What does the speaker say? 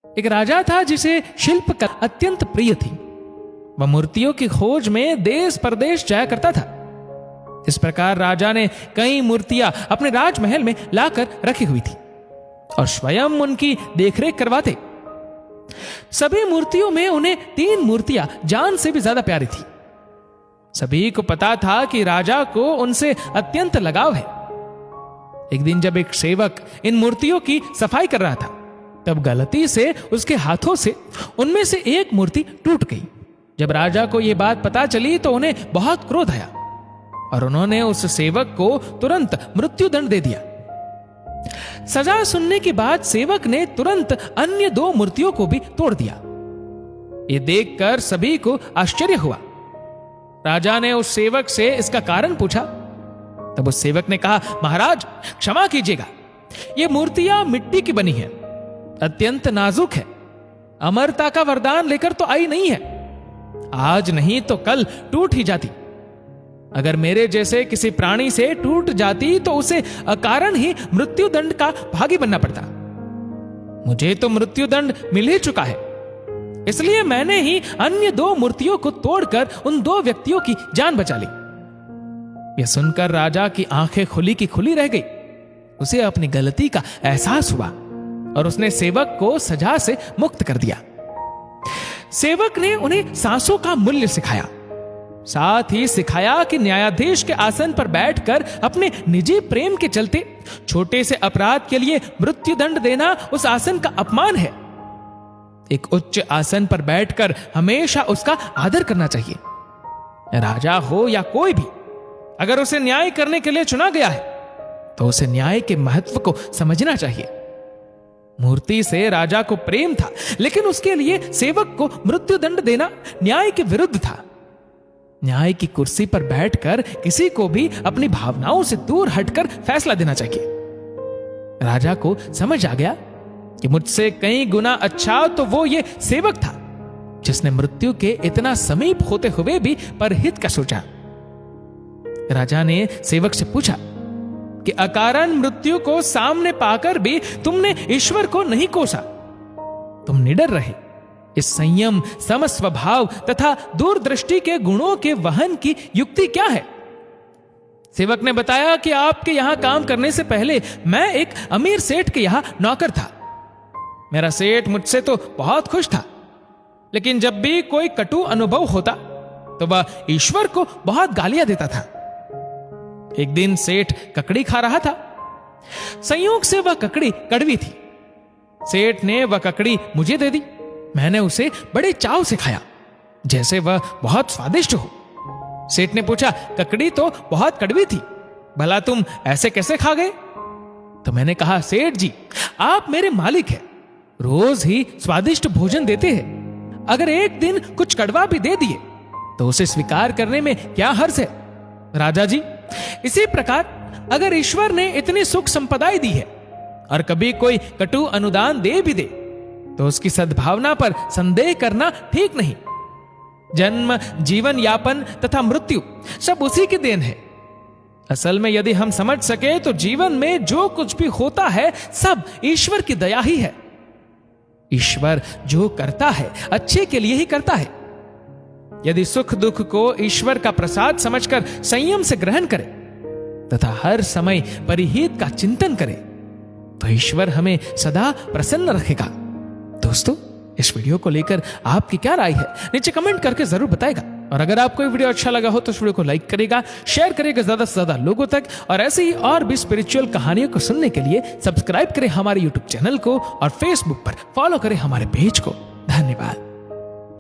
एक राजा था जिसे शिल्प कला अत्यंत प्रिय थी। वह मूर्तियों की खोज में देश परदेश जाया करता था। इस प्रकार राजा ने कई मूर्तियां अपने राजमहल में लाकर रखी हुई थी और स्वयं उनकी देखरेख करवाते। सभी मूर्तियों में उन्हें 3 मूर्तियां जान से भी ज्यादा प्यारी थी। सभी को पता था कि राजा को उनसे अत्यंत लगाव है। एक दिन जब एक सेवक इन मूर्तियों की सफाई कर रहा था, तब गलती से उसके हाथों से उनमें से एक मूर्ति टूट गई। जब राजा को यह बात पता चली तो उन्हें बहुत क्रोध आया और उन्होंने उस सेवक को तुरंत मृत्युदंड दे दिया। सजा सुनने के बाद सेवक ने तुरंत अन्य 2 मूर्तियों को भी तोड़ दिया। ये देखकर सभी को आश्चर्य हुआ। राजा ने उस सेवक से इसका कारण पूछा। तब उस सेवक ने कहा, महाराज क्षमा कीजिएगा, ये मूर्तियां मिट्टी की बनी है, अत्यंत नाजुक है, अमरता का वरदान लेकर तो आई नहीं है। आज नहीं तो कल टूट ही जाती। अगर मेरे जैसे किसी प्राणी से टूट जाती तो उसे अकारण ही मृत्युदंड का भागी बनना पड़ता। मुझे तो मृत्युदंड मिल ही चुका है, इसलिए मैंने ही अन्य 2 मूर्तियों को तोड़कर उन 2 व्यक्तियों की जान बचा ली। यह सुनकर राजा की आंखें खुली की खुली रह गई। उसे अपनी गलती का एहसास हुआ और उसने सेवक को सजा से मुक्त कर दिया। सेवक ने उन्हें सांसों का मूल्य सिखाया, साथ ही सिखाया कि न्यायाधीश के आसन पर बैठकर अपने निजी प्रेम के चलते छोटे से अपराध के लिए मृत्युदंड देना उस आसन का अपमान है। एक उच्च आसन पर बैठकर हमेशा उसका आदर करना चाहिए। राजा हो या कोई भी, अगर उसे न्याय करने के लिए चुना गया है तो उसे न्याय के महत्व को समझना चाहिए। मूर्ति से राजा को प्रेम था, लेकिन उसके लिए सेवक को मृत्युदंड देना न्याय के विरुद्ध था। न्याय की कुर्सी पर बैठकर किसी को भी अपनी भावनाओं से दूर हटकर फैसला देना चाहिए। राजा को समझ आ गया कि मुझसे कई गुना अच्छा तो वो ये सेवक था जिसने मृत्यु के इतना समीप होते हुए भी परहित का सोचा। राजा ने सेवक से पूछा कि अकारण मृत्यु को सामने पाकर भी तुमने ईश्वर को नहीं कोसा, तुम निडर रहे। इस संयम, समस्वभाव तथा दूरदृष्टि के गुणों के वहन की युक्ति क्या है? सेवक ने बताया कि आपके यहां काम करने से पहले मैं एक अमीर सेठ के यहां नौकर था। मेरा सेठ मुझसे तो बहुत खुश था, लेकिन जब भी कोई कटु अनुभव होता तो वह ईश्वर को बहुत गालियां देता था। एक दिन सेठ ककड़ी खा रहा था। संयोग से वह ककड़ी कड़वी थी। सेठ ने वह ककड़ी मुझे दे दी। मैंने उसे बड़े चाव से खाया, जैसे वह बहुत स्वादिष्ट हो। सेठ ने पूछा, ककड़ी तो बहुत कड़वी थी, भला तुम ऐसे कैसे खा गए? तो मैंने कहा, सेठ जी, आप मेरे मालिक हैं, रोज ही स्वादिष्ट भोजन देते हैं। अगर एक दिन कुछ कड़वा भी दे दिए तो उसे स्वीकार करने में क्या हर्ज है? राजा जी, इसी प्रकार अगर ईश्वर ने इतनी सुख संपदाएं दी है और कभी कोई कटु अनुदान दे भी दे तो उसकी सद्भावना पर संदेह करना ठीक नहीं। जन्म, जीवन यापन तथा मृत्यु सब उसी की देन है। असल में यदि हम समझ सके तो जीवन में जो कुछ भी होता है सब ईश्वर की दया ही है। ईश्वर जो करता है अच्छे के लिए ही करता है। यदि सुख दुख को ईश्वर का प्रसाद समझकर संयम से ग्रहण करें तथा हर समय परिहित का चिंतन करें तो ईश्वर हमें सदा प्रसन्न रखेगा। दोस्तों, इस वीडियो को लेकर आपकी क्या राय है नीचे कमेंट करके जरूर बताएगा। और अगर आपको ये वीडियो अच्छा लगा हो तो इस वीडियो को लाइक करेगा, शेयर करेगा ज्यादा से ज्यादा लोगों तक, और ऐसे ही और भी स्पिरिचुअल कहानियों को सुनने के लिए सब्सक्राइब करें हमारे यूट्यूब चैनल को और फेसबुक पर फॉलो करें हमारे पेज को। धन्यवाद।